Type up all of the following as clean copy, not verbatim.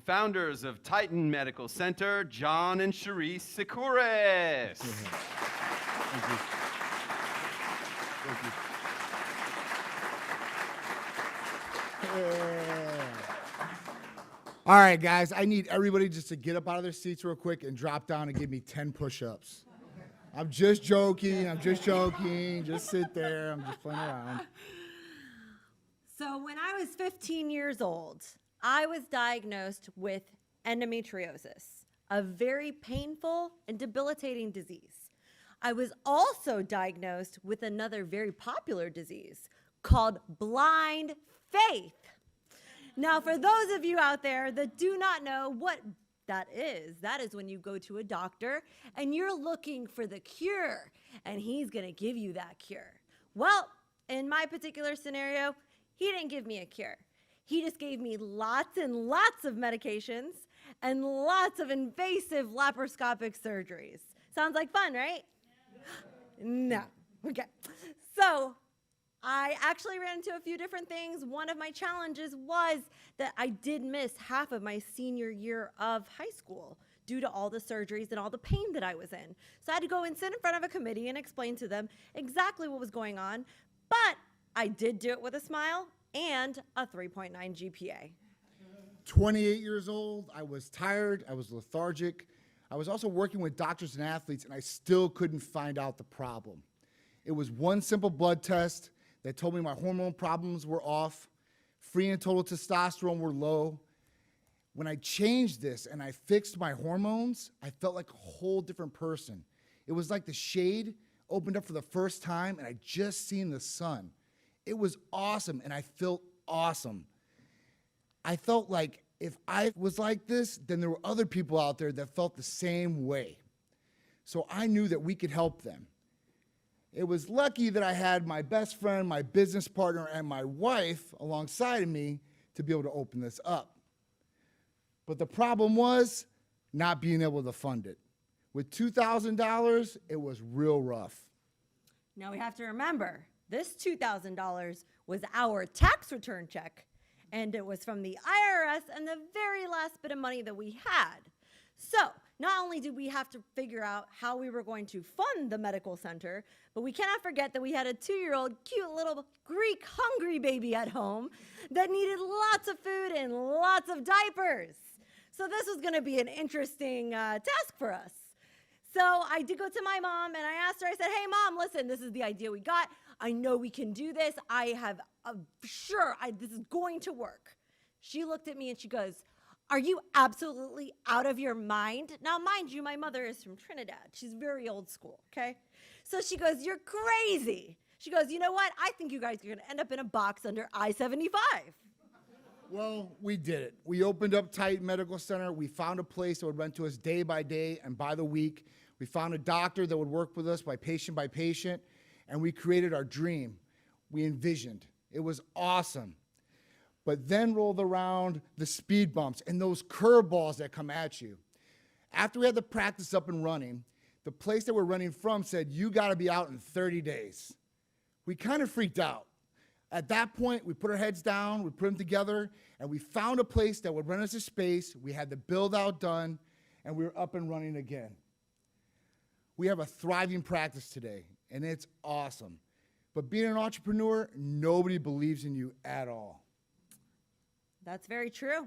founders of Titan Medical Center, John and Sharisse John. Thank you. Thank you. All right, guys, I need everybody just to get up out of their seats real quick and drop down and give me 10 push-ups. I'm just joking. Just sit there. I'm just playing around. So when I was 15 years old, I was diagnosed with endometriosis, a very painful and debilitating disease. I was also diagnosed with another very popular disease called blind faith. Now, for those of you out there that do not know what that is when you go to a doctor and you're looking for the cure, and he's going to give you that cure. Well, in my particular scenario, he didn't give me a cure. He just gave me lots and lots of medications and lots of invasive laparoscopic surgeries. Sounds like fun, right? No. Okay. So I actually ran into a few different things. One of my challenges was that I did miss half of my senior year of high school due to all the surgeries and all the pain that I was in. So I had to go and sit in front of a committee and explain to them exactly what was going on. But I did do it with a smile and a 3.9 GPA. 28 years old, I was tired, I was lethargic. I was also working with doctors and athletes, and I still couldn't find out the problem. It was one simple blood test that told me my hormone problems were off, free and total testosterone were low. When I changed this and I fixed my hormones, I felt like a whole different person. It was like the shade opened up for the first time and I just seen the sun. It was awesome and I felt awesome. I felt like if I was like this, then there were other people out there that felt the same way. So I knew that we could help them. It was lucky that I had my best friend, my business partner, and my wife alongside of me to be able to open this up. But the problem was not being able to fund it. With $2,000, it was real rough. Now we have to remember, this $2,000 was our tax return check, and it was from the IRS and the very last bit of money that we had. So not only did we have to figure out how we were going to fund the medical center, but we cannot forget that we had a 2-year-old cute little Greek hungry baby at home that needed lots of food and lots of diapers. So this was going to be an interesting task for us. So I did go to my mom and I asked her, I said, hey mom, listen, this is the idea we got. I know we can do this. I have this is going to work. She looked at me and she goes, are you absolutely out of your mind? Now, mind you, my mother is from Trinidad. She's very old school, okay? So she goes, you're crazy. She goes, you know what? I think you guys are going to end up in a box under I-75. Well, we did it. We opened up Titan Medical Center. We found a place that would rent to us day by day and by the week. We found a doctor that would work with us by patient, and we created our dream. We envisioned. It was awesome. But then rolled around the speed bumps and those curveballs that come at you. After we had the practice up and running, the place that we're running from said, you gotta be out in 30 days. We kind of freaked out. At that point, we put our heads down, we put them together, and we found a place that would rent us a space. We had the build out done, and we were up and running again. We have a thriving practice today, and it's awesome. But being an entrepreneur, nobody believes in you at all. That's very true.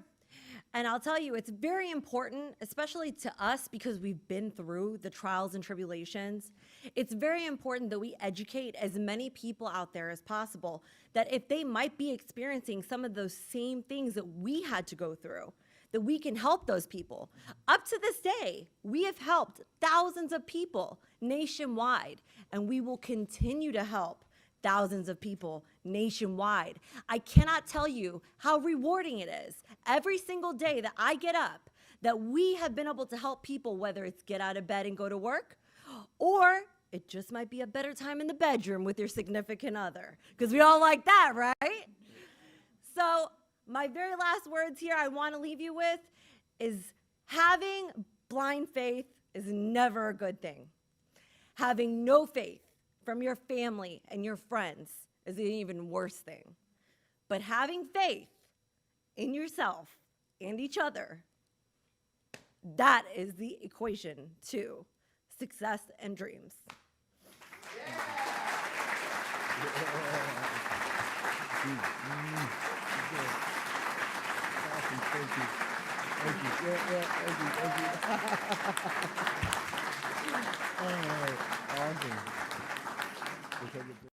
And I'll tell you, it's very important, especially to us because we've been through the trials and tribulations. It's very important that we educate as many people out there as possible that if they might be experiencing some of those same things that we had to go through, that we can help those people. Up to this day, we have helped thousands of people nationwide, and we will continue to help thousands of people nationwide. I cannot tell you how rewarding it is every single day that I get up that we have been able to help people, whether it's get out of bed and go to work, or it just might be a better time in the bedroom with your significant other, because we all like that, right? So my very last words here I want to leave you with is having blind faith is never a good thing. Having no faith from your family and your friends is an even worse thing. But having faith in yourself and each other That is the equation to success and dreams. Awesome, thank you. Thank you. Thank you. All right, awesome. We'll take it.